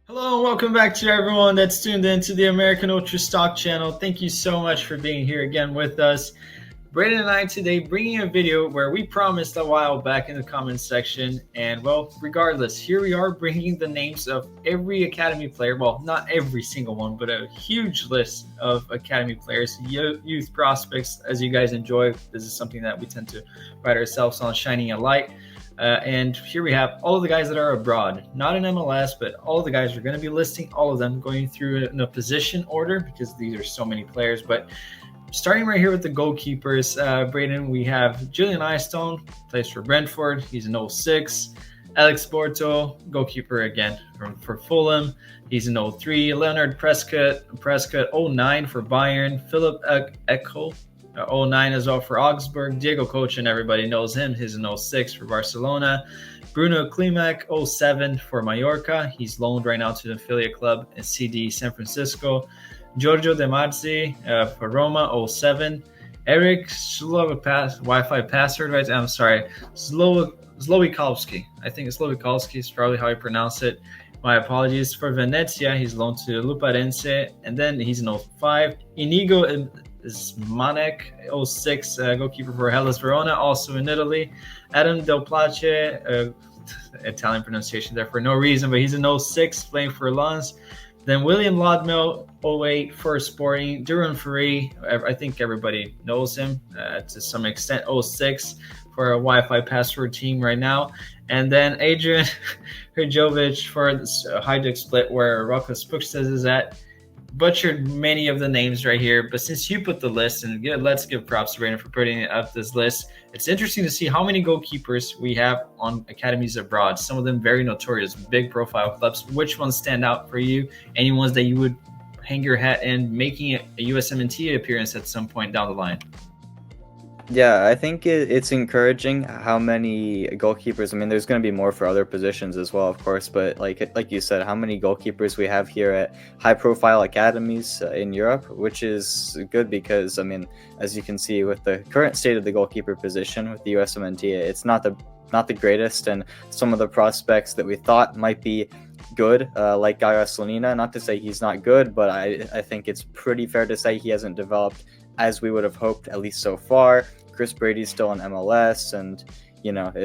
Hello and welcome back to everyone that's tuned in to the American Ultra Stock channel. Thank you so much for being here again with us. Braden and I today bringing a video where we promised a while back in the comments section, and well, regardless, here we are bringing the names of every Academy player. Well, not every single one, but a huge list of Academy players, youth prospects. As you guys enjoy, this is something that we tend to pride ourselves on shining a light. And here we have all of the guys that are abroad, not in MLS, but all of the guys. We're going to be listing all of them, going through in a position order because these are so many players. But starting right here with the goalkeepers, Braden, we have Julian Eystone, plays for Brentford. He's an 06. Alex Porto, goalkeeper again for Fulham. He's an 03. Leonard Prescott 09 for Bayern. Philip Echo, 09 as well for Augsburg. Diego Cocha, and everybody knows him. He's an 06 for Barcelona. Bruno Klimek, 07 for Mallorca. He's loaned right now to the affiliate club in CD San Francisco. Giorgio De Marzi for Roma, 07. Eric Wi-Fi password, right? I'm sorry. Zlowikalski. I think it's Zlowikalski is probably how I pronounce it. My apologies. For Venezia, he's loaned to Luparense, and then he's an 05. Inigo Zmanek, 06, goalkeeper for Hellas Verona, also in Italy. Adam Del Place, Italian pronunciation there for no reason, but he's an 06, playing for Lens. Then William Lodmill, 08 for Sporting. Duran Ferry, I think everybody knows him to some extent, 06 for a Wi-Fi password team right now. And then Adrian Hrjovic for this Hajduk Split, where Roko Spukstez is at. Butchered many of the names right here, but since you put the list, and let's give props to Brandon for putting up this list. It's interesting to see how many goalkeepers we have on academies abroad. Some of them very notorious, big profile clubs. Which ones stand out for you? Any ones that you would hang your hat in, making a USMNT appearance at some point down the line? Yeah, I think it's encouraging how many goalkeepers. I mean, there's going to be more for other positions as well, of course. But like you said, how many goalkeepers we have here at high-profile academies in Europe, which is good because, I mean, as you can see with the current state of the goalkeeper position with the USMNT, it's not the greatest, and some of the prospects that we thought might be good, like Gaia Slonina. Not to say he's not good, but I think it's pretty fair to say he hasn't developed as we would have hoped, at least so far. Chris Brady's still in MLS, and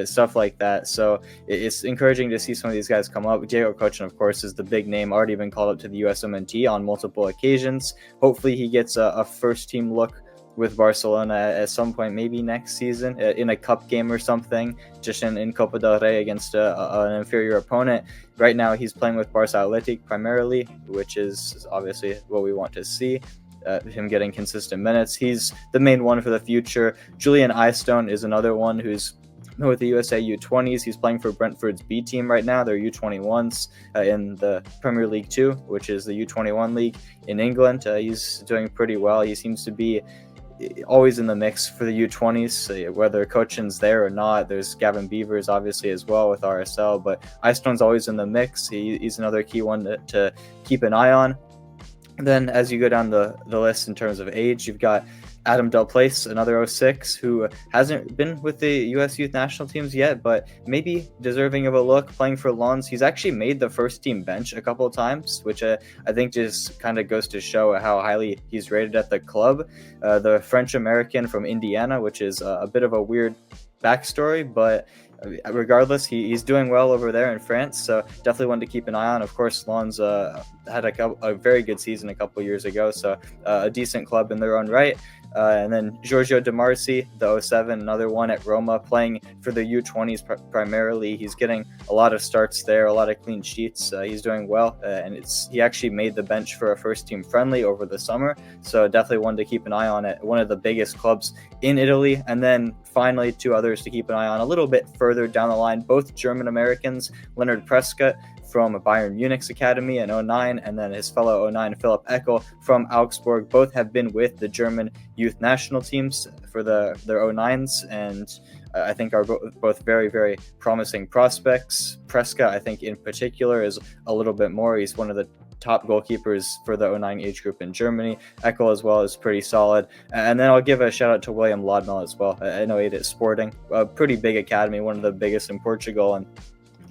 stuff like that. So it's encouraging to see some of these guys come up. Diego Cocha, of course, is the big name, already been called up to the USMNT on multiple occasions. Hopefully he gets a first team look with Barcelona at some point, maybe next season, in a cup game or something, just in Copa del Rey against an inferior opponent. Right now he's playing with Barça Athletic primarily, which is obviously what we want to see. Him getting consistent minutes. He's the main one for the future. Julian Eystone is another one who's with the USA U20s. He's playing for Brentford's B team right now. They're U21s in the Premier League 2, which is the U21 league in England. He's doing pretty well. He seems to be always in the mix for the U20s, whether Cochin's there or not. There's Gavin Beavers, obviously, as well with RSL, but Eystone's always in the mix. He's another key one to keep an eye on. Then as you go down the list in terms of age, you've got Adam Del Place, another 06, who hasn't been with the U.S. youth national teams yet, but maybe deserving of a look, playing for Lens. He's actually made the first team bench a couple of times, which I think just kind of goes to show how highly he's rated at the club. The French-American from Indiana, which is a bit of a weird backstory, but regardless, he's doing well over there in France, so definitely one to keep an eye on. Of course, Lens had a very good season a couple years ago, so a decent club in their own right. And then Giorgio De Marzi, the 07, another one at Roma, playing for the U20s primarily. He's getting a lot of starts there, a lot of clean sheets. He's doing well, and he actually made the bench for a first-team friendly over the summer, so definitely one to keep an eye on at one of the biggest clubs in Italy. And then finally, two others to keep an eye on a little bit further down the line, both German-Americans, Leonard Prescott from Bayern Munich's academy in 09, and then his fellow 09, Philip Eckel from Augsburg. Both have been with the German youth national teams for their 09s, and I think are both very, very promising prospects. Prescott, I think in particular, is a little bit more. He's one of the top goalkeepers for the 09 age group in Germany. Eckel as well is pretty solid. And then I'll give a shout out to William Lodmill as well. I know 08 at Sporting, a pretty big academy, one of the biggest in Portugal, and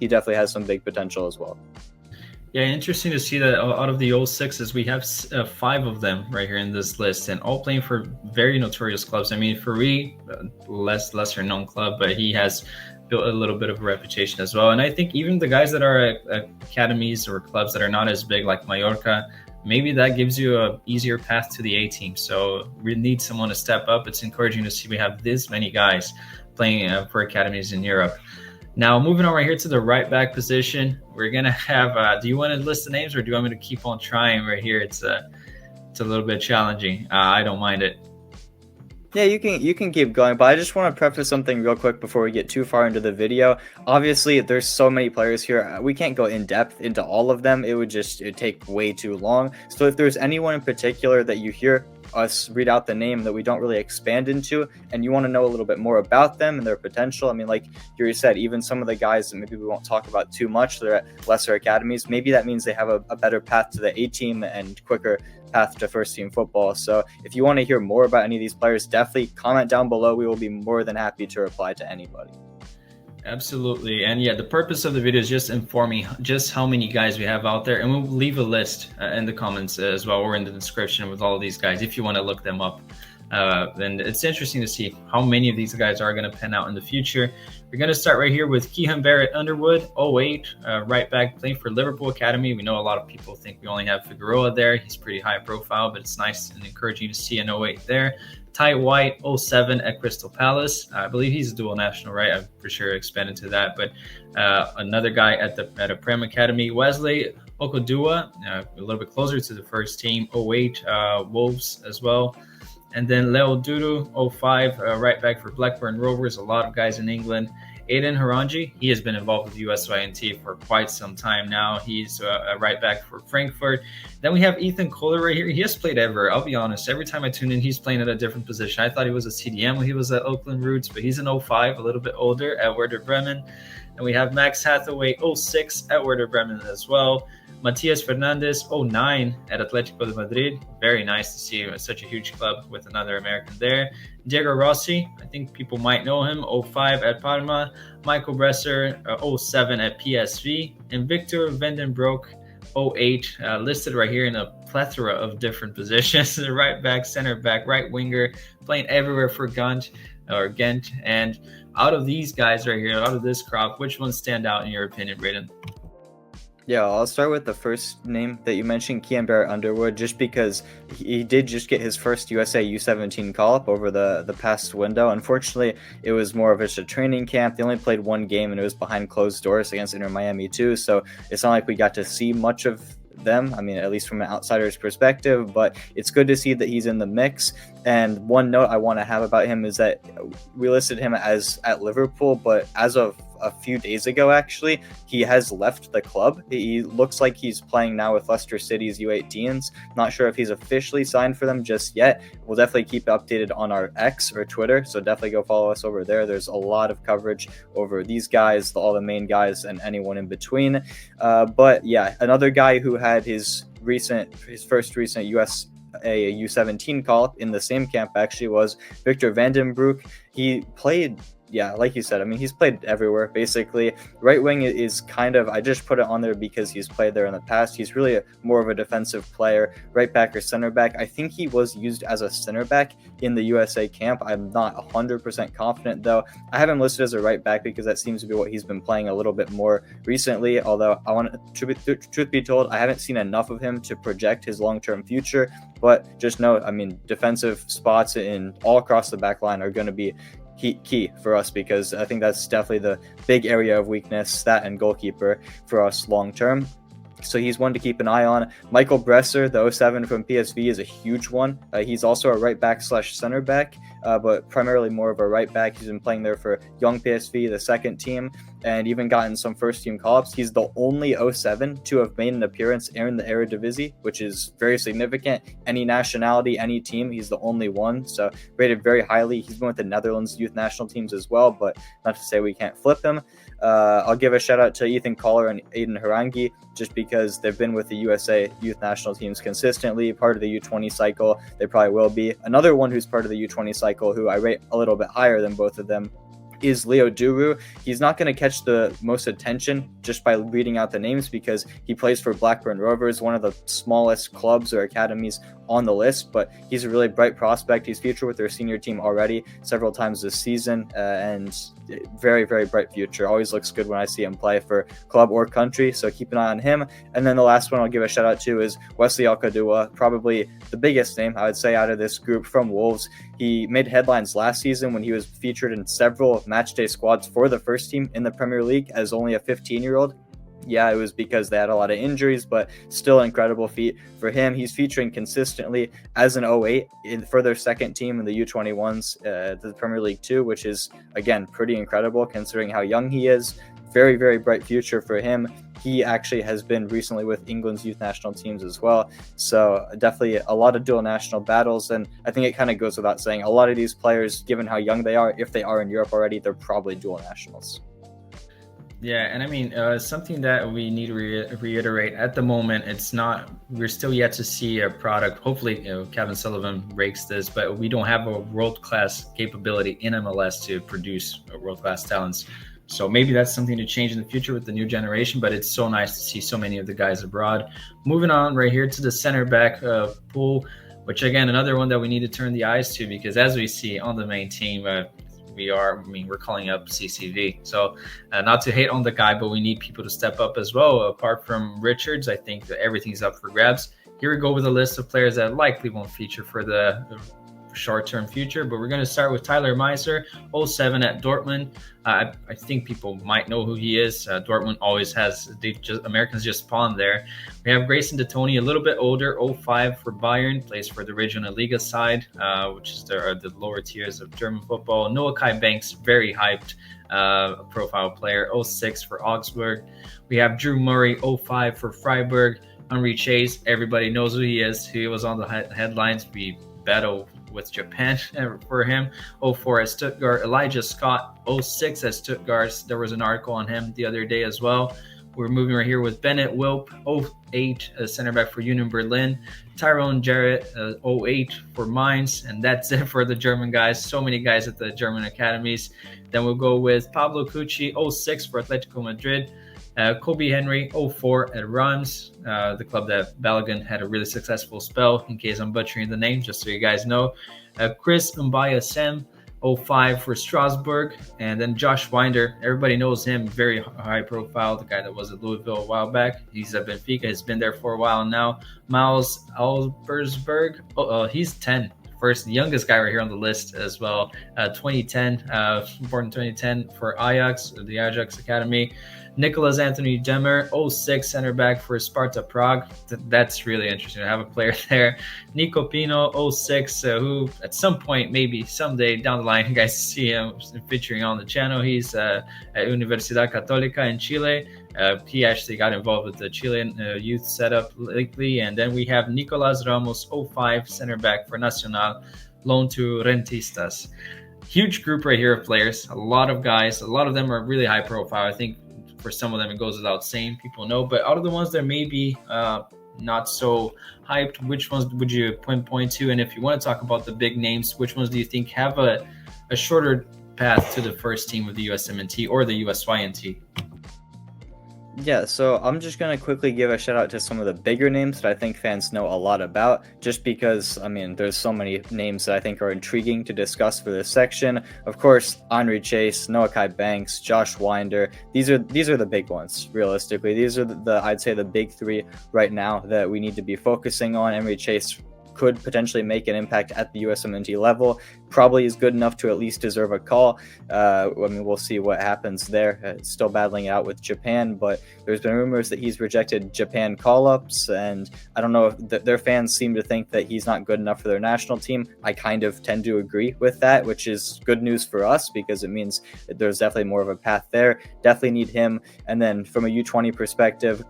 he definitely has some big potential as well. Yeah, interesting to see that out of the old sixes, we have 5 of them right here in this list, and all playing for very notorious clubs. I mean, Fari, lesser known club, but he has built a little bit of a reputation as well. And I think even the guys that are at academies or clubs that are not as big, like Mallorca, maybe that gives you a easier path to the A team. So we need someone to step up. It's encouraging to see we have this many guys playing for academies in Europe. Now, moving on right here to the right back position, we're going to have, do you want to list the names or do you want me to keep on trying right here? It's a little bit challenging. I don't mind it. Yeah, you can keep going, but I just want to preface something real quick before we get too far into the video. Obviously, there's so many players here. We can't go in depth into all of them. It'd take way too long. So if there's anyone in particular that you hear us read out the name that we don't really expand into and you want to know a little bit more about them and their potential, I mean, like Yuri said, even some of the guys that maybe we won't talk about too much, they're at lesser academies, maybe that means they have a better path to the A team and quicker path to first team football. So if you want to hear more about any of these players, definitely comment down below. We will be more than happy to reply to anybody. Absolutely. And yeah, the purpose of the video is just informing just how many guys we have out there, and we'll leave a list in the comments as well, or in the description with all of these guys if you want to look them up. And it's interesting to see how many of these guys are going to pan out in the future. We're going to start right here with Kehan Barrett Underwood, 08, right back, playing for Liverpool Academy. We know a lot of people think we only have Figueroa there. He's pretty high profile, but it's nice and encouraging to see an 08 there. Ty White, 07 at Crystal Palace. I believe he's a dual national, right? I'm for sure expanded to that. But another guy at a Prem Academy, Wesley Okodua, a little bit closer to the first team, 08 Wolves as well. And then Leo Dudu, 05, right back for Blackburn Rovers. A lot of guys in England. Aiden Haranji, he has been involved with USMNT for quite some time now. He's a right back for Frankfurt. Then we have Ethan Kohler right here. He has played ever. I'll be honest. Every time I tune in, he's playing at a different position. I thought he was a CDM when he was at Oakland Roots, but he's an 05, a little bit older at Werder Bremen. And we have Max Hathaway, 06 at Werder Bremen as well. Matias Fernandez, 09 at Atletico de Madrid. Very nice to see such a huge club with another American there. Diego Rossi, I think people might know him, 05 at Parma. Michael Bresser, 07 at PSV. And Victor Vandenbroek, 08, listed right here in a plethora of different positions. The right back, center back, right winger, playing everywhere for Ghent. And out of these guys right here, out of this crop, which ones stand out in your opinion, Braden? Yeah, I'll start with the first name that you mentioned, Kehan Barrett Underwood, just because he did just get his first USA U17 call-up over the past window. Unfortunately, it was more of just a training camp. They only played one game, and it was behind closed doors against Inter Miami too, so it's not like we got to see much of them, I mean, at least from an outsider's perspective, but it's good to see that he's in the mix. And one note I want to have about him is that we listed him as at Liverpool, but as of a few days ago, actually, he has left the club. He looks like he's playing now with Leicester City's U18s. Not sure if he's officially signed for them just yet. We'll definitely keep updated on our X or Twitter, so definitely go follow us over there. There's a lot of coverage over these guys, all the main guys, and anyone in between. But yeah, another guy who had his first recent a U17 call-up in the same camp actually was Victor Vandenbroek. He played, yeah, like you said, I mean, he's played everywhere, basically. Right wing is kind of, I just put it on there because he's played there in the past. He's really more of a defensive player, right back or center back. I think he was used as a center back in the USA camp. I'm not 100% confident, though. I have him listed as a right back because that seems to be what he's been playing a little bit more recently, although truth be told, I haven't seen enough of him to project his long-term future. But just note, I mean, defensive spots in all across the back line are going to be key for us, because I think that's definitely the big area of weakness, that and goalkeeper for us long term. So he's one to keep an eye on. Michael Bresser, the 07 from PSV, is a huge one. He's also a right back / center back, but primarily more of a right back. He's been playing there for Young PSV, the second team, and even gotten some first team call-ups. He's the only 07 to have made an appearance in the Eredivisie, which is very significant. Any nationality, any team, he's the only one. So rated very highly. He's been with the Netherlands youth national teams as well, but not to say we can't flip him. I'll give a shout out to Ethan Kohler and Aiden Harangi, just because they've been with the USA youth national teams consistently, part of the U20 cycle. They probably will be. Another one who's part of the U20 cycle, who I rate a little bit higher than both of them, is Leo Duru. He's not going to catch the most attention just by reading out the names because he plays for Blackburn Rovers, one of the smallest clubs or academies on the list, but he's a really bright prospect. He's featured with their senior team already several times this season, and very, very bright future. Always looks good when I see him play for club or country, so keep an eye on him. And then the last one I'll give a shout out to is Wesley Alcadua, probably the biggest name, I would say, out of this group from Wolves. He made headlines last season when he was featured in several matchday squads for the first team in the Premier League as only a 15-year-old. Yeah, it was because they had a lot of injuries, but still an incredible feat for him. He's featuring consistently as an 08 for their second team in the U21s, the Premier League 2, which is, again, pretty incredible considering how young he is. Very, very bright future for him. He actually has been recently with England's youth national teams as well. So definitely a lot of dual national battles. And I think it kind of goes without saying, a lot of these players, given how young they are, if they are in Europe already, they're probably dual nationals. Yeah, and I mean, something that we need to reiterate at the moment, we're still yet to see a product. Hopefully, Kevin Sullivan breaks this, but we don't have a world-class capability in MLS to produce world-class talents. So maybe that's something to change in the future with the new generation, but it's so nice to see so many of the guys abroad. Moving on right here to the center back pool, which again, another one that we need to turn the eyes to, because as we see on the main team, we're calling up CCV. So not to hate on the guy, but we need people to step up as well. Apart from Richards, I think that everything's up for grabs. Here we go with a list of players that likely won't feature for the short-term future, but we're going to start with Tyler Meiser, 07 at Dortmund. I think people might know who he is. Dortmund always has, Americans just spawned there. We have Grayson DeToni, a little bit older, 05 for Bayern, plays for the Regional Liga side, which is the lower tiers of German football. Noah Kai Banks, very hyped profile player, 06 for Augsburg. We have Drew Murray, 05 for Freiburg. Henry Chase, everybody knows who he is. He was on the headlines. We battle with Japan for him. 04 at Stuttgart. Elijah Scott, 06 at Stuttgart. There was an article on him the other day as well. We're moving right here with Bennett Wilp, 08 center back for Union Berlin. Tyrone Jarrett, 08 for Mainz. And that's it for the German guys. So many guys at the German academies. Then we'll go with Pablo Cucci, 06 for Atletico Madrid. Kobe Henry, 04 at Reims, the club that Balogun had a really successful spell, in case I'm butchering the name, just so you guys know. Chris Mbaya Sem, 05 for Strasbourg. And then Josh Winder, everybody knows him, very high profile, the guy that was at Louisville a while back. He's at Benfica, he's been there for a while now. Miles Albersberg, he's 10. First, the youngest guy right here on the list as well, 2010, born in 2010 for Ajax, the Ajax Academy. Nicholas Anthony Demmer, 06 center back for Sparta Prague. That's really interesting to have a player there. Nico Pino, 06, who at some point, maybe someday down the line, you guys see him featuring on the channel. He's at Universidad Católica in Chile. He actually got involved with the Chilean youth setup lately. And then we have Nicolas Ramos, 05 center back for Nacional, loaned to Rentistas. Huge group right here of players, a lot of guys. A lot of them are really high profile. I think for some of them, it goes without saying, people know. But out of the ones that may be not so hyped, which ones would you point to? And if you want to talk about the big names, which ones do you think have a shorter path to the first team of the USMNT or the USYNT? Yeah, so I'm just going to quickly give a shout out to some of the bigger names that I think fans know a lot about, just because, I mean, there's so many names that I think are intriguing to discuss for this section. Of course, Henry Chase, Noah Kai Banks, Josh Winder. These are the big ones, realistically. These are I'd say the big three right now that we need to be focusing on. Henry Chase could potentially make an impact at the USMNT level, probably is good enough to at least deserve a call. I mean, we'll see what happens there. Still battling it out with Japan, but there's been rumors that he's rejected Japan call-ups, and I don't know if their fans seem to think that he's not good enough for their national team. I kind of tend to agree with that, which is good news for us because it means that there's definitely more of a path there. Definitely need him. And then from a U20 perspective,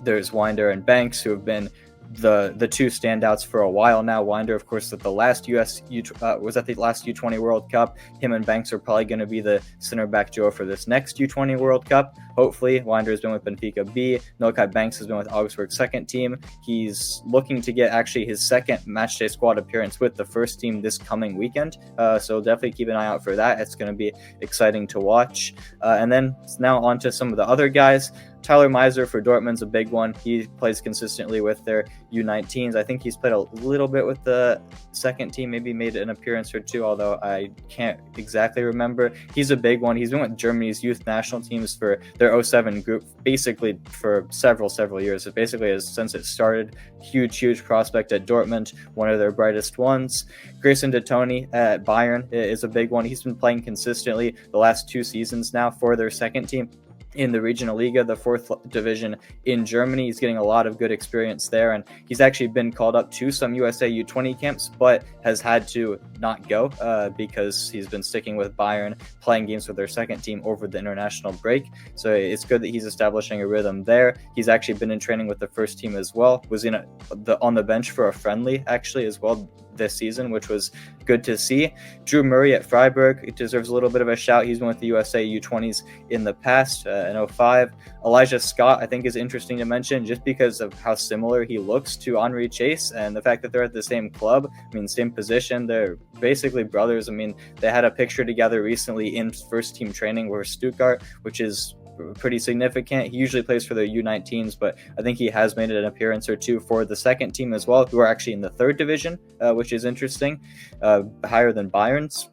there's Winder and Banks, who have been the two standouts for a while now. Winder, of course, at the last was at the last U20 World Cup. Him and Banks are probably going to be the center back duo for this next U20 World Cup. Hopefully, Winder has been with Benfica B. Nilkai Banks has been with Augsburg's second team. He's looking to get actually his second matchday squad appearance with the first team this coming weekend. So definitely keep an eye out for that. It's going to be exciting to watch. And then now on to some of the other guys. Tyler Meiser for Dortmund's a big one. He plays consistently with their U19s. I think he's played a little bit with the second team, maybe made an appearance or two, although I can't exactly remember. He's a big one. He's been with Germany's youth national teams for their 07 group basically for several years. It basically is since it started. Huge prospect at Dortmund, one of their brightest ones. Grayson de Tony at Bayern is a big one. He's been playing consistently the last 2 seasons now for their second team in the Regional Liga, the 4th division in Germany. He's getting a lot of good experience there, and he's actually been called up to some USA U20 camps, but has had to not go because he's been sticking with Bayern, playing games with their second team over the international break. So it's good that he's establishing a rhythm there. He's actually been in training with the first team as well, was on the bench for a friendly actually as well this season, which was good to see. Drew Murray at Freiburg deserves a little bit of a shout. He's been with the USA U20s in the past, in 05. Elijah Scott, I think, is interesting to mention just because of how similar he looks to Henri Chase and the fact that they're at the same club. I mean, same position. They're basically brothers. I mean, they had a picture together recently in first team training with Stuttgart, which is pretty significant. He usually plays for the U19s, but I think he has made an appearance or two for the second team as well, who are actually in the 3rd division, which is interesting, higher than Bayern's.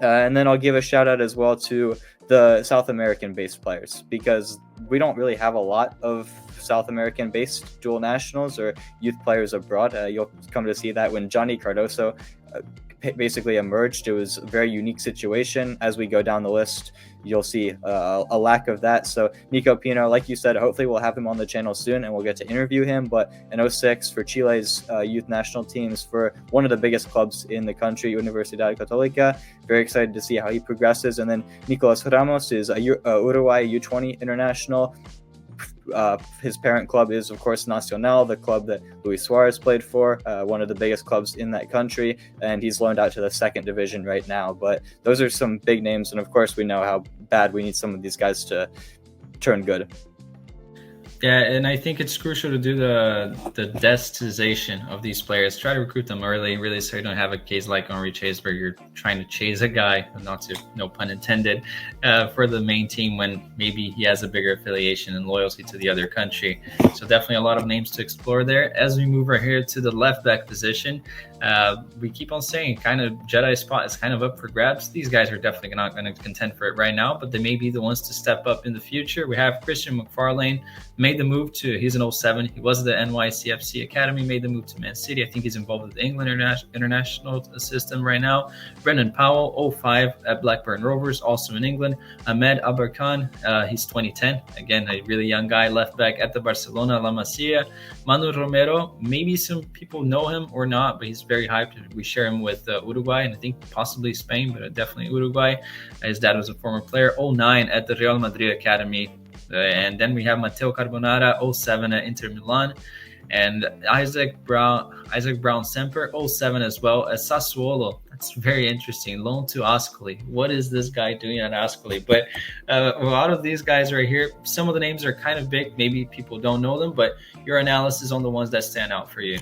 And then I'll give a shout out as well to the South American based players, because we don't really have a lot of South American based dual nationals or youth players abroad. You'll come to see that when Johnny Cardoso basically emerged. It was a very unique situation. As we go down the list, you'll see a lack of that. So Nico Pino, like you said, hopefully we'll have him on the channel soon and we'll get to interview him. But in 06 for Chile's youth national teams for one of the biggest clubs in the country, Universidad Católica. Very excited to see how he progresses. And then Nicolas Ramos is a Uruguay U20 international. His parent club is, of course, Nacional, the club that Luis Suarez played for, one of the biggest clubs in that country, and he's loaned out to the 2nd division right now. But those are some big names, and of course we know how bad we need some of these guys to turn good. Yeah, and I think it's crucial to do the destination of these players. Try to recruit them early, really, so you don't have a case like Henri Chase where you're trying to chase a guy, not to, no pun intended, for the main team when maybe he has a bigger affiliation and loyalty to the other country. So definitely a lot of names to explore there. As we move right here to the left back position, we keep on saying kind of Jedi spot is kind of up for grabs. These guys are definitely not going to contend for it right now, but they may be the ones to step up in the future. We have Christian McFarlane, made the move to, he's an 07. He was at the NYCFC Academy, made the move to Man City. I think he's involved with the England international system right now. Brendan Powell, 05 at Blackburn Rovers, also in England. Ahmed Abarkan, he's 2010. Again, a really young guy, left back at the Barcelona La Masia. Manu Romero, maybe some people know him or not, but he's very hyped. We share him with Uruguay and I think possibly Spain, but definitely Uruguay. His dad was a former player. 09 at the Real Madrid Academy. And then we have Matteo Carbonara, 07 at Inter Milan. And Isaac Brown Semper, 07 as well at Sassuolo. That's very interesting. Loan to Ascoli. What is this guy doing at Ascoli? But a lot of these guys right here, some of the names are kind of big. Maybe people don't know them, but your analysis on the ones that stand out for you.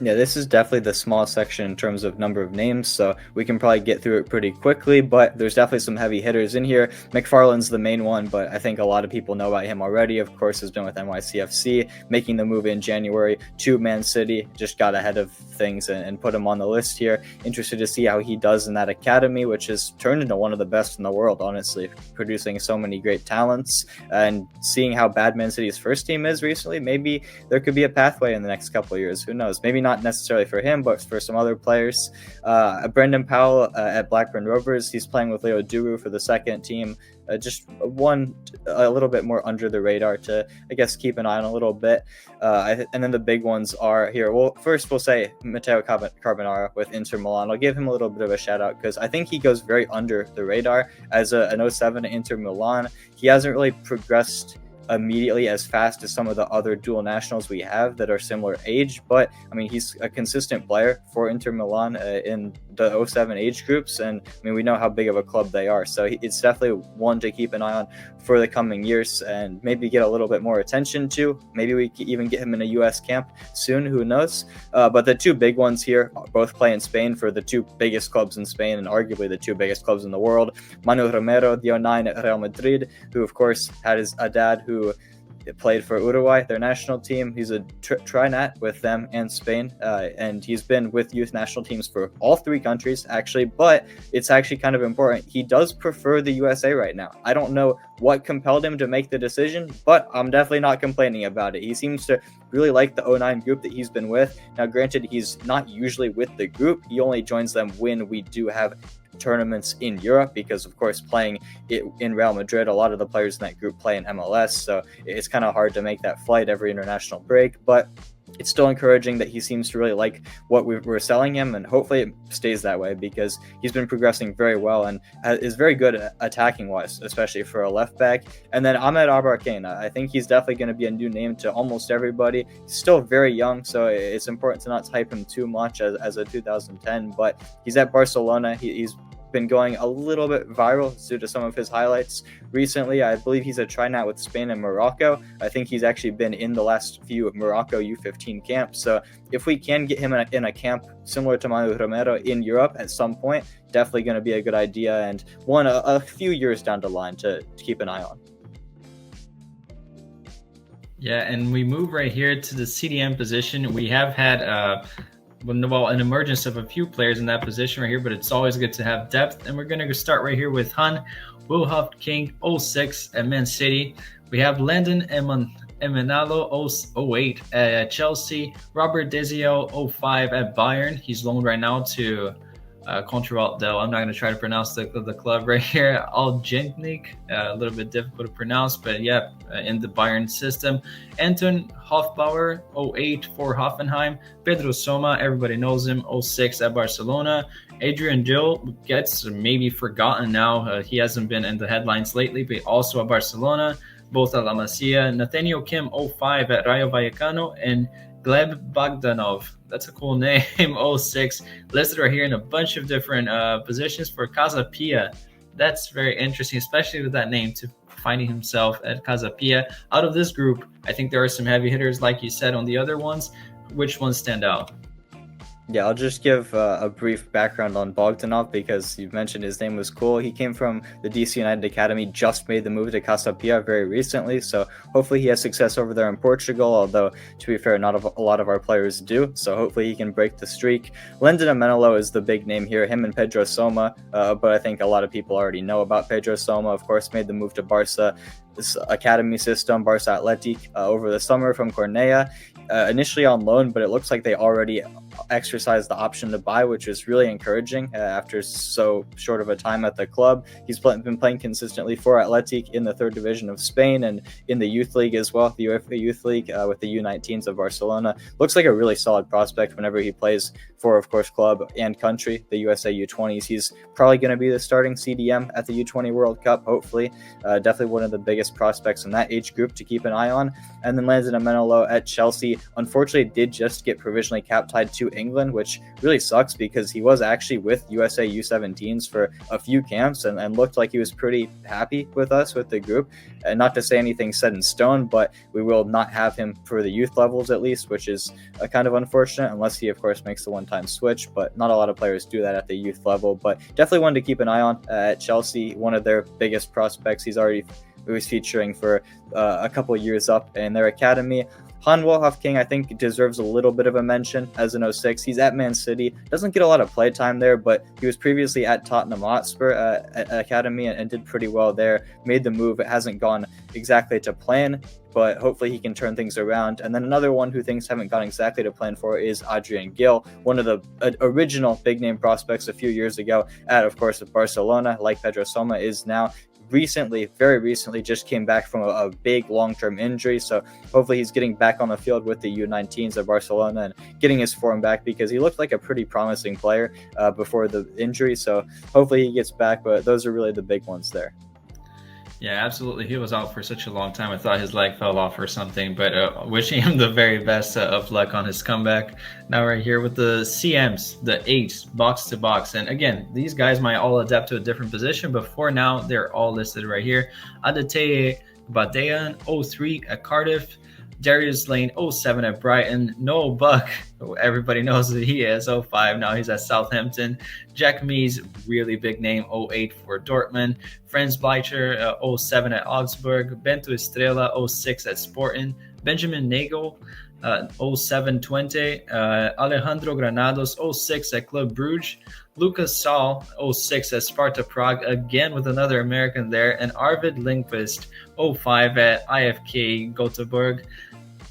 Yeah, this is definitely the small section in terms of number of names, so we can probably get through it pretty quickly, but there's definitely some heavy hitters in here. McFarlane's the main one, but I think a lot of people know about him already. Of course, has been with NYCFC, making the move in January to Man City. Just got ahead of things and put him on the list here. Interested to see how he does in that academy, which has turned into one of the best in the world, honestly, producing so many great talents. And seeing how bad Man City's first team is recently, maybe there could be a pathway in the next couple of years. Who knows? Maybe not necessarily for him, but for some other players. Brendan Powell at Blackburn Rovers, he's playing with Leo Duru for the second team. Just one a little bit more under the radar to, I guess, keep an eye on a little bit. And then the big ones are here. Well, first we'll say Matteo Carbonara with Inter Milan. I'll give him a little bit of a shout out because I think he goes very under the radar as an 07 at Inter Milan. He hasn't really progressed immediately as fast as some of the other dual nationals we have that are similar age, but I mean, he's a consistent player for Inter Milan in the 07 age groups, and I mean, we know how big of a club they are, so it's definitely one to keep an eye on for the coming years and maybe get a little bit more attention to. Maybe we could even get him in a US camp soon, who knows. But the two big ones here both play in Spain for the two biggest clubs in Spain and arguably the two biggest clubs in the world. Manu Romero, the 09 at Real Madrid, who of course had a dad who played for Uruguay, their national team. He's a trinat with them and Spain, and he's been with youth national teams for all three countries, actually, but it's actually kind of important. He does prefer the USA right now. I don't know what compelled him to make the decision, but I'm definitely not complaining about it. He seems to really like the 09 group that he's been with. Now, granted, he's not usually with the group. He only joins them when we do have tournaments in Europe, because of course playing it in Real Madrid, a lot of the players in that group play in MLS, so it's kind of hard to make that flight every international break. But it's still encouraging that he seems to really like what we're selling him, and hopefully it stays that way, because he's been progressing very well and is very good at attacking wise, especially for a left back. And then Ahmed Abarkane, I think he's definitely going to be a new name to almost everybody. He's still very young, so it's important to not hype him too much as a 2010, but he's at Barcelona. He's been going a little bit viral due to some of his highlights recently. I believe he's a trinat with Spain and Morocco. I think he's actually been in the last few Morocco U15 camps. So if we can get him in a camp similar to Manu Romero in Europe at some point, definitely going to be a good idea, and one a few years down the line to keep an eye on. Yeah, and we move right here to the CDM position. We have had an emergence of a few players in that position right here, but it's always good to have depth. And we're going to start right here with Han Wilhoft King, 06 at Man City. We have Landon Emenalo, 08 at Chelsea. Robert Desio, 05 at Bayern. He's loaned right now to Contralt Del. I'm not going to try to pronounce the club right here. Algenik, a little bit difficult to pronounce, but yeah, in the Bayern system. Anton Hofbauer, 08 for Hoffenheim. Pedro Soma, everybody knows him, 06 at Barcelona. Adrian Gil gets maybe forgotten now. He hasn't been in the headlines lately, but also at Barcelona, both at La Masia. Nathaniel Kim, 05 at Rayo Vallecano. And Gleb Bogdanov, that's a cool name, 06, listed right here in a bunch of different positions for Casa Pia. That's very interesting, especially with that name, to finding himself at Casa Pia. Out of this group, I think there are some heavy hitters, like you said, on the other ones. Which ones stand out? Yeah, I'll just give a brief background on Bogdanov, because you mentioned his name was cool. He came from the DC United Academy, just made the move to Casa Pia very recently, so hopefully he has success over there in Portugal, although, to be fair, not a lot of our players do, so hopefully he can break the streak. Landon Emenalo is the big name here, him and Pedro Soma, but I think a lot of people already know about Pedro Soma. Of course, made the move to Barca, this academy system, Barca Athletic, over the summer from Cornellà. Initially on loan, but it looks like they already exercised the option to buy, which is really encouraging after so short of a time at the club. He's been playing consistently for Athletic in the third division of Spain and in the youth league as well, the UEFA Youth League, with the U19s of Barcelona. Looks like a really solid prospect whenever he plays for, of course, club and country, the USA U20s. He's probably going to be the starting CDM at the U20 World Cup, hopefully. Definitely one of the biggest prospects in that age group to keep an eye on. And then Landon Emenalo at Chelsea, unfortunately did just get provisionally cap tied to England, which really sucks, because he was actually with USA U17s for a few camps and looked like he was pretty happy with us, with the group. And not to say anything set in stone, but we will not have him for the youth levels at least, which is kind of unfortunate, unless he of course makes the one-time switch, but not a lot of players do that at the youth level. But definitely one to keep an eye on at Chelsea, one of their biggest prospects. He was featuring for a couple years up in their academy. Han Wilhoft King, I think, deserves a little bit of a mention as an 06. He's at Man City. Doesn't get a lot of play time there, but he was previously at Tottenham Hotspur Academy and did pretty well there. Made the move. It hasn't gone exactly to plan, but hopefully he can turn things around. And then another one who things haven't gone exactly to plan for is Adrian Gil, one of the original big-name prospects a few years ago at, of course, Barcelona, like Pedro Soma is now. Very recently just came back from a big long-term injury, so hopefully he's getting back on the field with the U19s of Barcelona and getting his form back, because he looked like a pretty promising player before the injury, so hopefully he gets back. But those are really the big ones there. Yeah, absolutely. He was out for such a long time. I thought his leg fell off or something, but wishing him the very best of luck on his comeback. Now right here with the CMs, the eights, box to box. And again, these guys might all adapt to a different position, but for now, they're all listed right here. Adeteye Badean, 03 at Cardiff. Darius Lane, 07 at Brighton. Noel Buck, everybody knows who he is, 05. Now he's at Southampton. Jack Mees, really big name, 08 for Dortmund. Franz Bleicher, 07 at Augsburg. Bento Estrela, 06 at Sporting. Benjamin Nagel, 07-20. Alejandro Granados, 06 at Club Brugge. Lucas Saul, 06 at Sparta Prague, again with another American there. And Arvid Lindqvist, 05 at IFK Göteborg.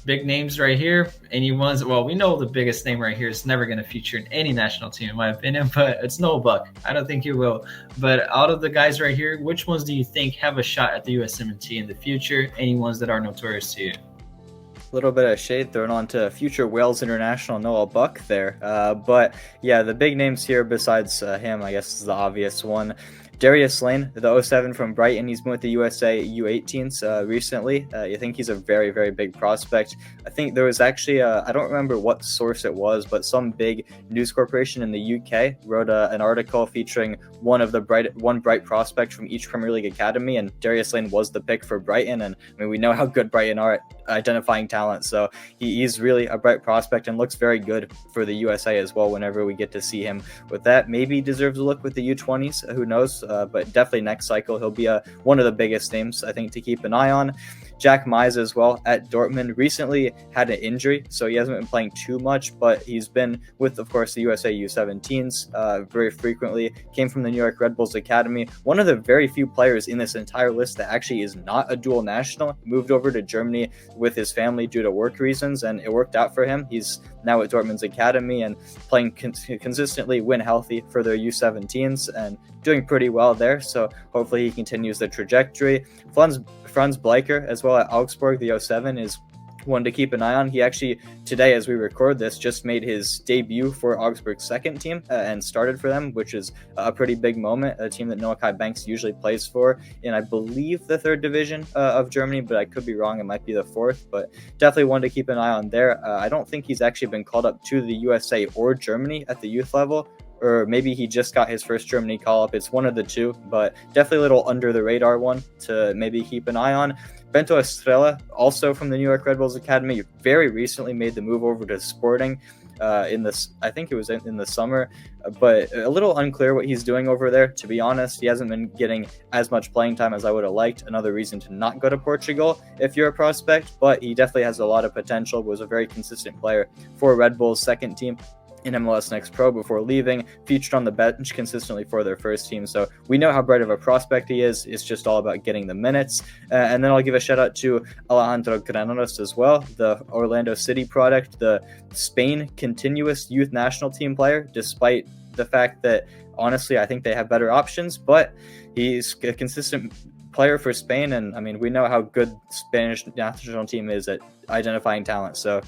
Big names right here. Anyone's, well, we know the biggest name right here is never going to feature in any national team, in my opinion, but it's Noel Buck. I don't think he will. But out of the guys right here, which ones do you think have a shot at the USMNT in the future? Any ones that are notorious to you? Little bit of shade thrown onto future Wales international Noel Buck there. But yeah, the big names here besides him, I guess, is the obvious one. Darius Lane, the 07 from Brighton, he's been with the USA U18s recently. I think he's a very, very big prospect. I think there was actually, I don't remember what source it was, but some big news corporation in the UK wrote an article featuring one bright prospect from each Premier League academy, and Darius Lane was the pick for Brighton. And I mean, we know how good Brighton are at identifying talent, so he's really a bright prospect and looks very good for the USA as well whenever we get to see him with that. Maybe deserves a look with the U20s, who knows, but definitely next cycle he'll be one of the biggest names, I think, to keep an eye on. Jack Mize as well at Dortmund recently had an injury, so he hasn't been playing too much, but he's been with, of course, the USA U17s very frequently. Came from the New York Red Bulls Academy. One of the very few players in this entire list that actually is not a dual national. He moved over to Germany with his family due to work reasons, and it worked out for him. He's now at Dortmund's Academy and playing consistently when healthy for their U17s and doing pretty well there, so hopefully he continues the trajectory. Franz Bleicher as well at Augsburg, the 07, is one to keep an eye on. He actually, today as we record this, just made his debut for Augsburg's second team and started for them, which is a pretty big moment, a team that Noah Kai Banks usually plays for in, I believe, the third division of Germany, but I could be wrong, it might be the fourth, but definitely one to keep an eye on there. I don't think he's actually been called up to the USA or Germany at the youth level, or maybe he just got his first Germany call-up. It's one of the two, but definitely a little under-the-radar one to maybe keep an eye on. Bento Estrela, also from the New York Red Bulls Academy, very recently made the move over to Sporting I think it was in the summer, but a little unclear what he's doing over there, to be honest. He hasn't been getting as much playing time as I would have liked. Another reason to not go to Portugal if you're a prospect, but he definitely has a lot of potential, was a very consistent player for Red Bull's second team in MLS Next Pro before leaving, featured on the bench consistently for their first team. So we know how bright of a prospect he is. It's just all about getting the minutes. And then I'll give a shout out to Alejandro Granados as well, the Orlando City product, the Spain continuous youth national team player, despite the fact that, honestly, I think they have better options, but he's a consistent player for Spain. And I mean, we know how good Spanish national team is at identifying talent. So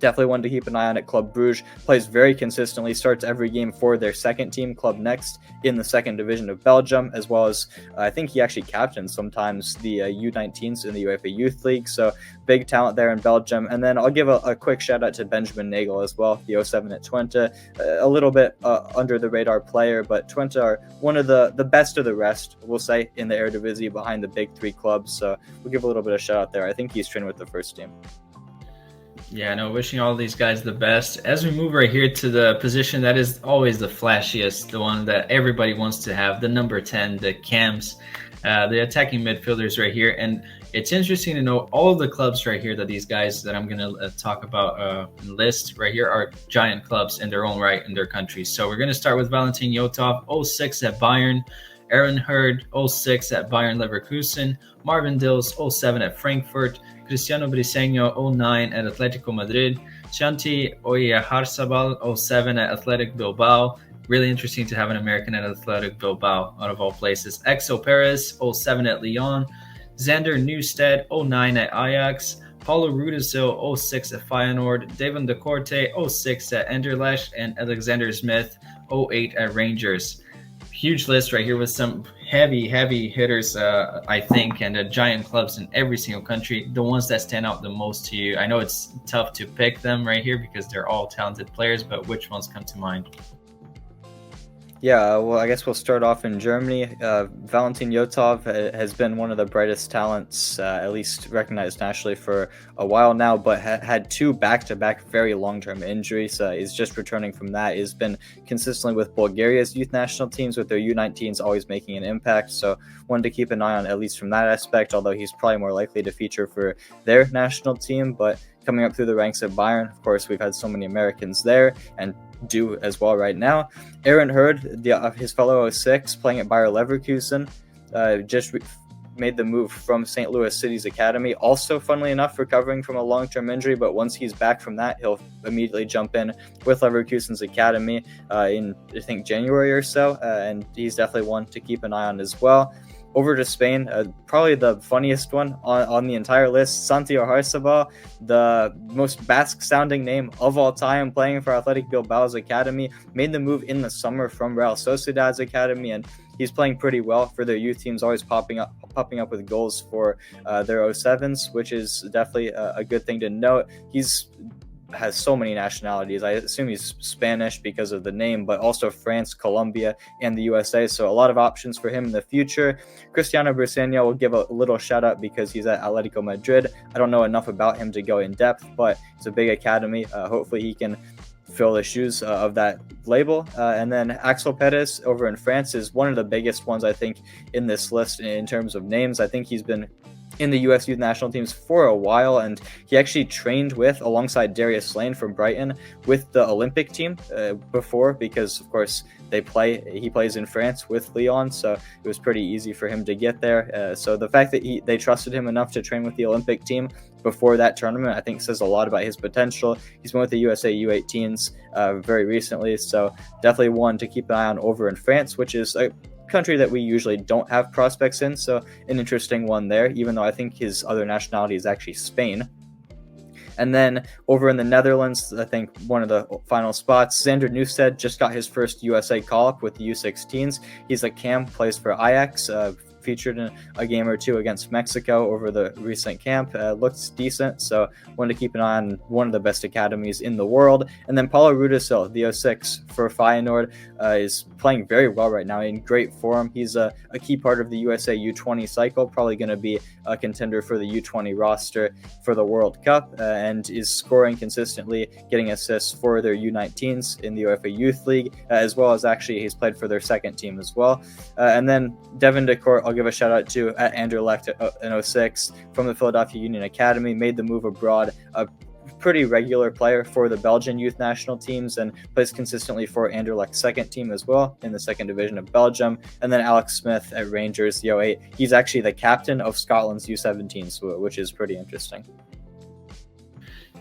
definitely one to keep an eye on at Club Brugge. Plays very consistently, starts every game for their second team, Club Next, in the second division of Belgium, as well as I think he actually captains sometimes the U19s in the UEFA Youth League. So big talent there in Belgium. And then I'll give a quick shout out to Benjamin Nagel as well, the 07 at Twente. A little bit under the radar player, but Twente are one of the best of the rest, we'll say, in the Eredivisie behind the big three clubs. So we'll give a little bit of shout out there. I think he's training with the first team. Yeah, no, wishing all these guys the best. As we move right here to the position that is always the flashiest, the one that everybody wants to have, the number 10, the cams, the attacking midfielders right here. And it's interesting to know all of the clubs right here that these guys that I'm going to talk about list right here are giant clubs in their own right in their countries. So we're going to start with Valentin Yotov, 06 at Bayern. Aaron Hurd, 06 at Bayern Leverkusen. Marvin Dills, 07 at Frankfurt. Cristiano Briseño, 09 at Atletico Madrid. Shanti Oyarzabal, 07 at Athletic Bilbao. Really interesting to have an American at Athletic Bilbao, out of all places. Exo Perez, 07 at Lyon. Xander Newstead, 09 at Ajax. Paulo Rudisill, 06 at Feyenoord. Devon De Corte, 06 at Anderlecht. And Alexander Smith, 08 at Rangers. Huge list right here with some heavy hitters, I think, and giant clubs in every single country. The ones that stand out the most to you? I know it's tough to pick them right here because they're all talented players, but which ones come to mind? Yeah, well, I guess we'll start off in Germany. Valentin Yotov has been one of the brightest talents, at least recognized nationally, for a while now, but had two back-to-back very long-term injuries. He's just returning from that. He's been consistently with Bulgaria's youth national teams, with their U19s always making an impact. So wanted to keep an eye on, at least from that aspect, although he's probably more likely to feature for their national team. But coming up through the ranks at Bayern, of course, we've had so many Americans there, and do as well right now. Aaron Hurd, his fellow 06, playing at Bayer Leverkusen, made the move from St. Louis City's academy. Also, funnily enough, recovering from a long-term injury, but once he's back from that, he'll immediately jump in with Leverkusen's academy in, I think, January or so, and he's definitely one to keep an eye on as well. Over to Spain, probably the funniest one on the entire list, Santi Oyarzabal, the most Basque-sounding name of all time, playing for Athletic Bilbao's academy, made the move in the summer from Real Sociedad's academy, and he's playing pretty well for their youth teams, always popping up with goals for their 07s, which is definitely a good thing to note. Has so many nationalities. I assume he's Spanish because of the name, but also France, Colombia, and the USA. So a lot of options for him in the future. Cristiano Briseño will give a little shout out because he's at Atletico Madrid. I don't know enough about him to go in depth, but it's a big academy. Hopefully he can fill the shoes of that label. And then Axel Perez over in France is one of the biggest ones, I think, in this list in terms of names. I think he's been in the U.S. youth national teams for a while, and he actually trained alongside Darius Slane from Brighton with the Olympic team before, because of course he plays in France with Lyon, so it was pretty easy for him to get there. So the fact that they trusted him enough to train with the Olympic team before that tournament, I think says a lot about his potential. He's been with the USA U18s very recently, so definitely one to keep an eye on over in France, which is a country that we usually don't have prospects in, so an interesting one there, even though I think his other nationality is actually Spain. And then over in the Netherlands, I think one of the final spots, Xander Newsted just got his first USA call-up with the U16s. He's a cam, plays for Ajax, featured in a game or two against Mexico over the recent camp. Looks decent, so wanted to keep an eye on one of the best academies in the world. And then Paulo Rudisell, the 06 for Feyenoord, is playing very well right now, in great form. He's a key part of the USA U20 cycle, probably going to be a contender for the U20 roster for the World Cup, and is scoring consistently, getting assists for their U19s in the UEFA Youth League, as well as actually he's played for their second team as well. And then Devin DeCourt, I'll give a shout out to at Anderlecht in 06 from the Philadelphia Union Academy, made the move abroad. A pretty regular player for the Belgian youth national teams and plays consistently for Anderlecht's second team as well in the second division of Belgium. And then Alex Smith at Rangers, the 08. He's actually the captain of Scotland's U17s, which is pretty interesting.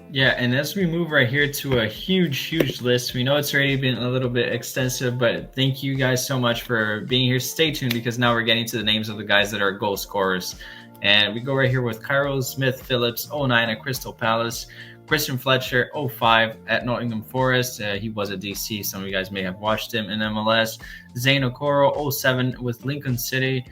Yeah, and as we move right here to a huge list, we know it's already been a little bit extensive, but thank you guys so much for being here. Stay tuned because now we're getting to the names of the guys that are goal scorers. And we go right here with Cairo Smith-Phillips, 09 at Crystal Palace. Christian Fletcher, 05 at Nottingham Forest. He was at DC. Some of you guys may have watched him in MLS. Zane Okoro, 07 with Lincoln City.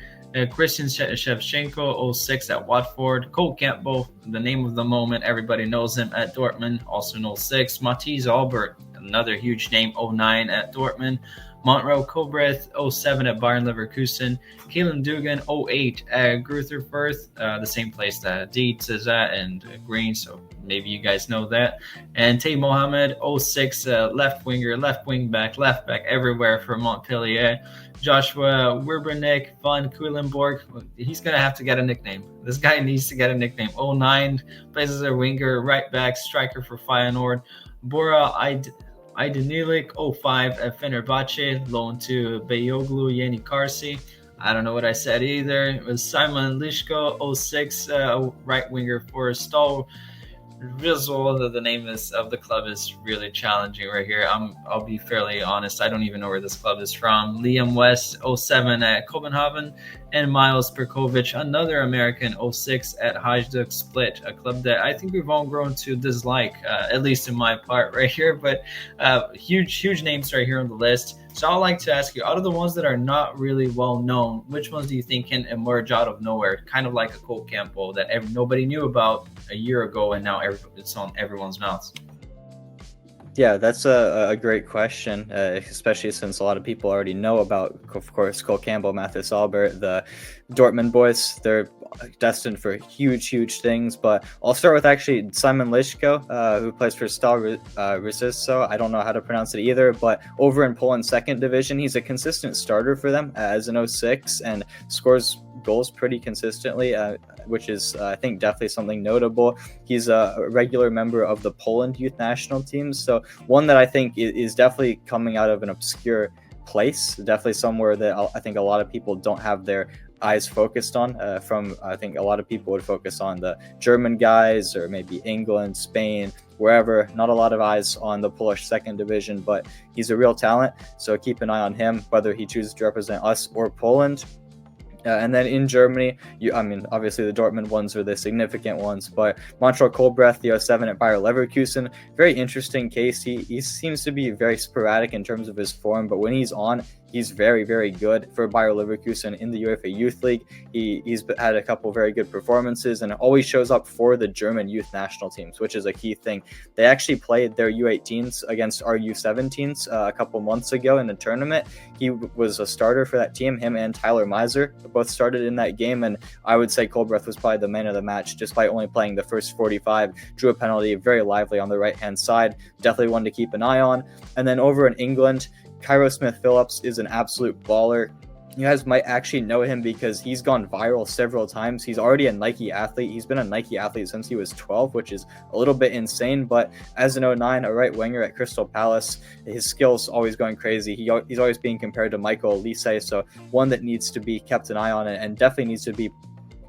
Christian Shevchenko, 06 at Watford. Cole Campbell, the name of the moment. Everybody knows him at Dortmund, also in 06. Matthijs Albert, another huge name, 09 at Dortmund. Montrell Cobreth, 07 at Bayern Leverkusen. Kalen Dugan, 08 at Greuther Fürth, the same place that Dietz is at and Green, so maybe you guys know that. And Tay Mohammed, 06 left winger, left wing back, left back, everywhere for Montpellier. Joshua Werbernick, Van Cuilenborg, he's going to have to get a nickname. This guy needs to get a nickname. 09, plays as a winger, right back, striker for Feyenoord. Bora Aydenilik, 05 at Fenerbahce, loan to Beyoglu Yeni Karsi. I don't know what I said either. It was Simon Lishko, 06, right winger for Stol Rizzo. The name of the club is really challenging right here. I'll be fairly honest. I don't even know where this club is from. Liam West, 07 at Copenhagen. And Miles Perkovic, another American, 06 at Hajduk Split, a club that I think we've all grown to dislike, at least in my part right here. But huge names right here on the list. So I'd like to ask you, out of the ones that are not really well known, which ones do you think can emerge out of nowhere, kind of like a Cole Campbell that nobody knew about a year ago, and now it's on everyone's mouths? Yeah, that's a great question, especially since a lot of people already know about, of course, Cole Campbell, Mathis Albert, the Dortmund boys. They're destined for huge things. But I'll start with actually Simon Lischko, who plays for Stal Ryszów. I don't know how to pronounce it either, but over in Poland's second division, he's a consistent starter for them as an 06 and scores goals pretty consistently, which is, I think, definitely something notable. He's a regular member of the Poland youth national teams, so one that I think is definitely coming out of an obscure place, definitely somewhere that I think a lot of people don't have their eyes focused on. I think a lot of people would focus on the German guys or maybe England, Spain, wherever. Not a lot of eyes on the Polish second division, but he's a real talent, so keep an eye on him, whether he chooses to represent us or Poland. And then in Germany, obviously the Dortmund ones are the significant ones, but Montreal Kolbreth, the 07 at Bayer Leverkusen, very interesting case. He seems to be very sporadic in terms of his form, but when he's on, he's very good for Bayer Leverkusen in the UEFA Youth League. He's had a couple very good performances and always shows up for the German youth national teams, which is a key thing. They actually played their U18s against our U17s a couple months ago in the tournament. He was a starter for that team. Him and Tyler Meiser both started in that game, and I would say Kolbreth was probably the man of the match just by only playing the first 45. Drew a penalty, very lively on the right-hand side. Definitely one to keep an eye on. And then over in England, Cairo Smith-Phillips is an absolute baller. You guys might actually know him because he's gone viral several times. He's already a Nike athlete. He's been a Nike athlete since he was 12, which is a little bit insane. But as an 09, a right winger at Crystal Palace, his skills always going crazy. He's always being compared to Michael Olise, so one that needs to be kept an eye on and definitely needs to be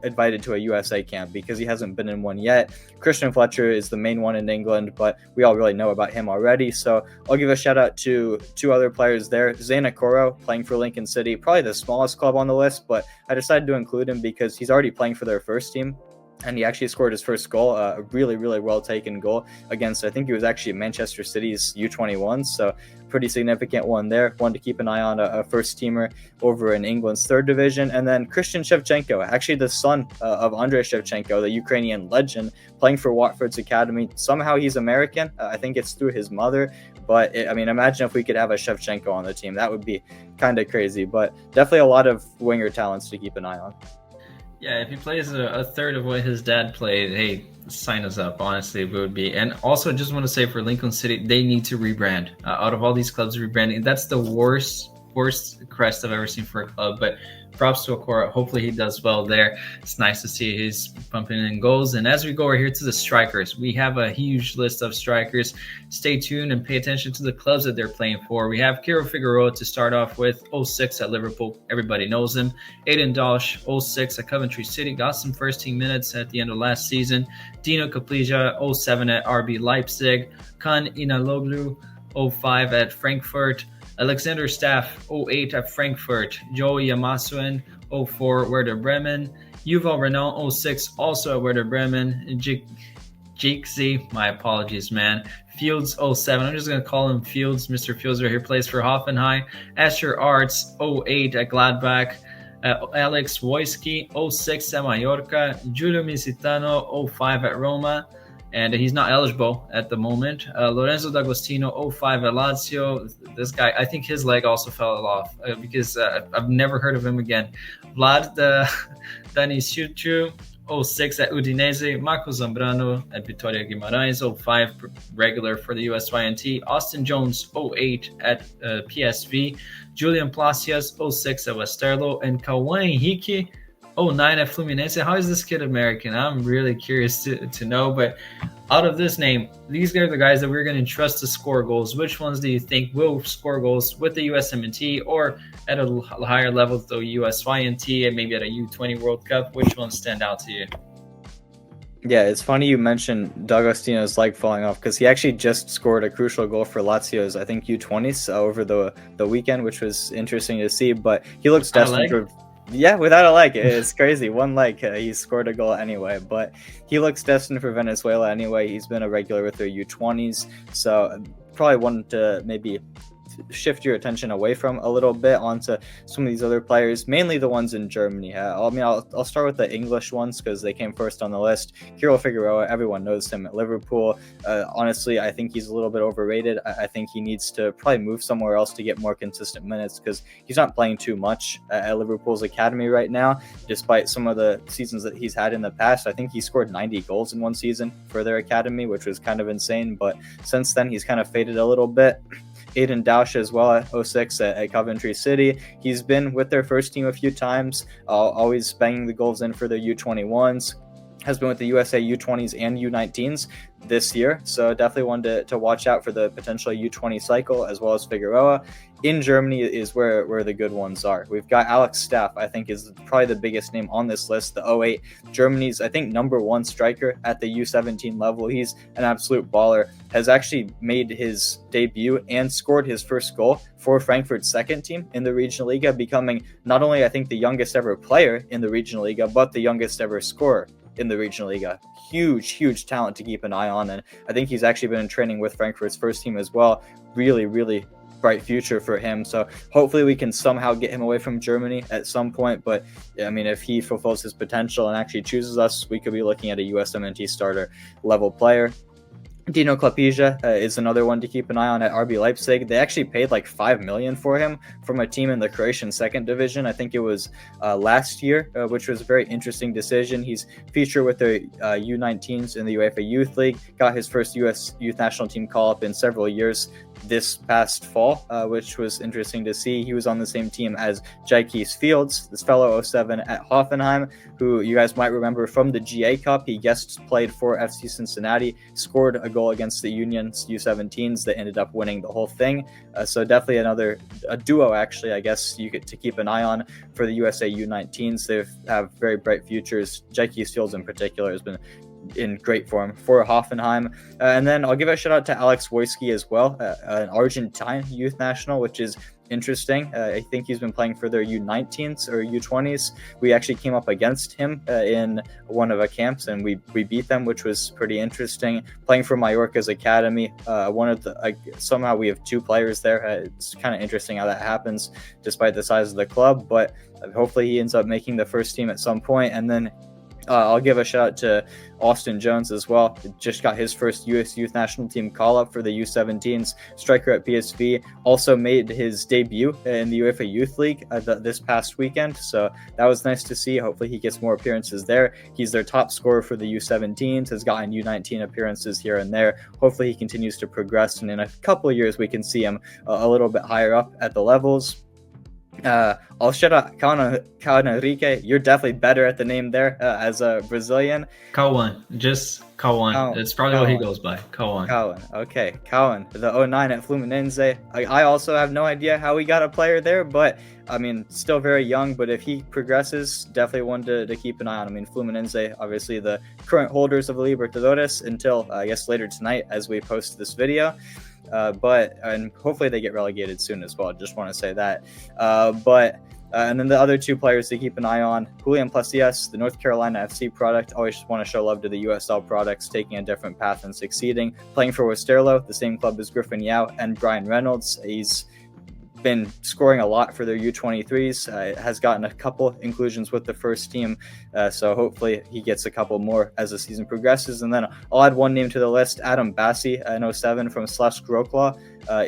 invited to a USA camp because he hasn't been in one yet. Christian Fletcher is the main one in England, but we all really know about him already. So I'll give a shout out to two other players there. Zana Koro playing for Lincoln City, probably the smallest club on the list, but I decided to include him because he's already playing for their first team. And he actually scored his first goal, a really well taken goal against, I think it was actually Manchester City's U21. So pretty significant one there. One to keep an eye on, a first teamer over in England's third division. And then Christian Shevchenko, actually the son of Andrei Shevchenko, the Ukrainian legend, playing for Watford's academy. Somehow he's American. I think it's through his mother. But imagine if we could have a Shevchenko on the team. That would be kind of crazy. But definitely a lot of winger talents to keep an eye on. Yeah, if he plays a third of what his dad played, hey, sign us up. Honestly, it would be. And also, just want to say for Lincoln City, they need to rebrand. Out of all these clubs rebranding, that's the worst crest I've ever seen for a club. But props to Okora. Hopefully he does well there. It's nice to see he's pumping in goals. And as we go over here to the strikers, we have a huge list of strikers. Stay tuned and pay attention to the clubs that they're playing for. We have Kiro Figueroa to start off with, 06 at Liverpool. Everybody knows him. Aiden Dosh, 06 at Coventry City. Got some first team minutes at the end of last season. Dino Kaplija, 07 at RB Leipzig. Kan Inaloglu, 05 at Frankfurt. Alexander Staff, 08 at Frankfurt. Joey Yamasuen, 04 Werder Bremen. Yuval Renault, 06 also at Werder Bremen. Jeeksy, my apologies, man. Fields, 07. I'm just going to call him Fields. Mr. Fields right here plays for Hoffenheim. Asher Arts, 08 at Gladbach. Alex Wojski, 06 at Mallorca. Giulio Misitano, 05 at Roma. And he's not eligible at the moment. Lorenzo D'Agostino, 05 at Lazio. This guy, I think his leg also fell off because I've never heard of him again. Vlad Danisiuciu, 06 at Udinese. Marco Zambrano at Vitória Guimarães, 05 regular for the USYNT. Austin Jones, 08 at PSV. Julian Placias, 06 at Westerlo. And Cauã Henrique, 09 at Fluminense. How is this kid American? I'm really curious to know. But out of this name, these are the guys that we're going to trust to score goals. Which ones do you think will score goals with the USMNT or at a higher level, the USYNT, and maybe at a U20 World Cup? Which ones stand out to you? Yeah, it's funny you mentioned D'Agostino's leg falling off because he actually just scored a crucial goal for Lazio's, I think, U20s over the weekend, which was interesting to see. But he looks destined for... Yeah, without a leg. It's crazy. One leg, he scored a goal anyway. But he looks destined for Venezuela anyway. He's been a regular with their U20s. So probably one to maybe shift your attention away from a little bit onto some of these other players, mainly the ones in Germany. I'll start with the English ones because they came first on the list. Kirill Figueroa, everyone knows him at Liverpool. Honestly, I think he's a little bit overrated. I think he needs to probably move somewhere else to get more consistent minutes because he's not playing too much at Liverpool's academy right now, despite some of the seasons that he's had in the past. I think he scored 90 goals in one season for their academy, which was kind of insane, but since then he's kind of faded a little bit. Aiden Dausch as well at 06 at Coventry City. He's been with their first team a few times, always banging the goals in for their U21s. Has been with the USA U20s and U19s this year, so definitely one to watch out for the potential U20 cycle, as well as Figueroa. In Germany is where the good ones are. We've got Alex Staff, I think is probably the biggest name on this list, the 08 Germany's, I think, #1 striker at the U17 level. He's an absolute baller, has actually made his debut and scored his first goal for Frankfurt's second team in the Regional Liga, becoming not only, I think, the youngest ever player in the Regional Liga, but the youngest ever scorer in the Regional Liga. Huge talent to keep an eye on, and I think he's actually been in training with Frankfurt's first team as well. Really bright future for him, so hopefully we can somehow get him away from Germany at some point. But I mean, if he fulfills his potential and actually chooses us, we could be looking at a USMNT starter level player. Dino Klapija is another one to keep an eye on at RB Leipzig. They actually paid like $5 million for him from a team in the Croatian second division. I think it was last year, which was a very interesting decision. He's featured with the U19s in the UEFA Youth League, got his first US Youth National Team call-up in several years this past fall, which was interesting to see. He was on the same team as Jykes Fields, this fellow 07 at Hoffenheim, who you guys might remember from the GA Cup. He guest played for FC Cincinnati, scored a goal against the Union's U17s that ended up winning the whole thing. So definitely a duo, actually, I guess you get to keep an eye on for the USA U19s. They have very bright futures. Jykes Fields in particular has been in great form for Hoffenheim. And then I'll give a shout out to Alex Wojski as well, an Argentine youth national, which is interesting. I think he's been playing for their U19s or U20s. We actually came up against him in one of our camps and we beat them, which was pretty interesting. Playing for Mallorca's academy, somehow we have two players there. It's kind of interesting how that happens despite the size of the club, but hopefully he ends up making the first team at some point. And then I'll give a shout out to Austin Jones as well. Just got his first US Youth National Team call-up for the U17s. Striker at PSV. Also made his debut in the UEFA Youth League this past weekend. So that was nice to see. Hopefully he gets more appearances there. He's their top scorer for the U17s. Has gotten U19 appearances here and there. Hopefully he continues to progress. And in a couple of years, we can see him a little bit higher up at the levels. I'll shout out Cauã Henrique. You're definitely better at the name there as a Brazilian. Cauã, just Cauã. That's probably what he goes by. Cauã. Okay, Cauã, the 09 at Fluminense. I also have no idea how we got a player there, but I mean, still very young. But if he progresses, definitely one to keep an eye on. I mean, Fluminense, obviously the current holders of the Libertadores until I guess later tonight as we post this video. And hopefully they get relegated soon as well. Just want to say that. And then the other two players to keep an eye on, Julian Placias, the North Carolina FC product. Always just want to show love to the USL products, taking a different path and succeeding. Playing for Westerlo, the same club as Griffin Yao and Brian Reynolds. He's been scoring a lot for their U23s, has gotten a couple inclusions with the first team, so hopefully he gets a couple more as the season progresses. And then I'll add one name to the list, Adam Bassi, an 07 from Śląsk Wrocław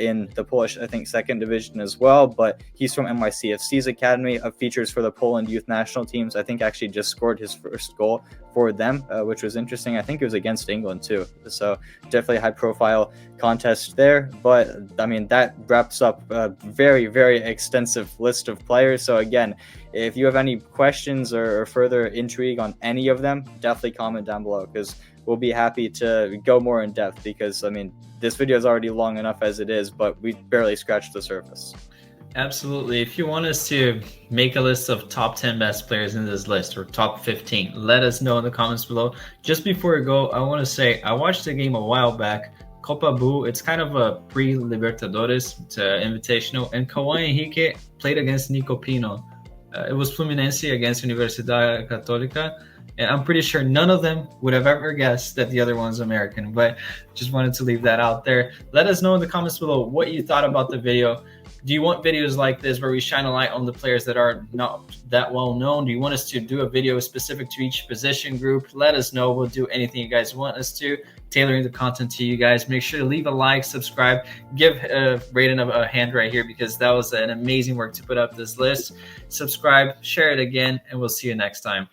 in the Polish, I think, second division as well, but he's from NYCFC's academy of features for the Poland youth national teams. I think actually just scored his first goal for them, which was interesting. I think it was against England too, so definitely a high profile contest there. But I mean, that wraps up a very extensive list of players. So again, if you have any questions or further intrigue on any of them, definitely comment down below, because we'll be happy to go more in depth, because I mean, this video is already long enough as it is, but we barely scratched the surface. Absolutely. If you want us to make a list of top 10 best players in this list, or top 15, let us know in the comments below. Just before we go, I want to say I watched the game a while back, Copa Bu. It's kind of a pre-Libertadores, it's invitational, and Cauã Henrique played against Nico Pino. It was Fluminense against Universidade Católica. And I'm pretty sure none of them would have ever guessed that the other one's American, but just wanted to leave that out there. Let us know in the comments below what you thought about the video. Do you want videos like this where we shine a light on the players that are not that well known? Do you want us to do a video specific to each position group? Let us know. We'll do anything you guys want us to, tailoring the content to you guys. Make sure to leave a like, subscribe, give Braden a hand right here, because that was an amazing work to put up this list. Subscribe, share it again, and we'll see you next time.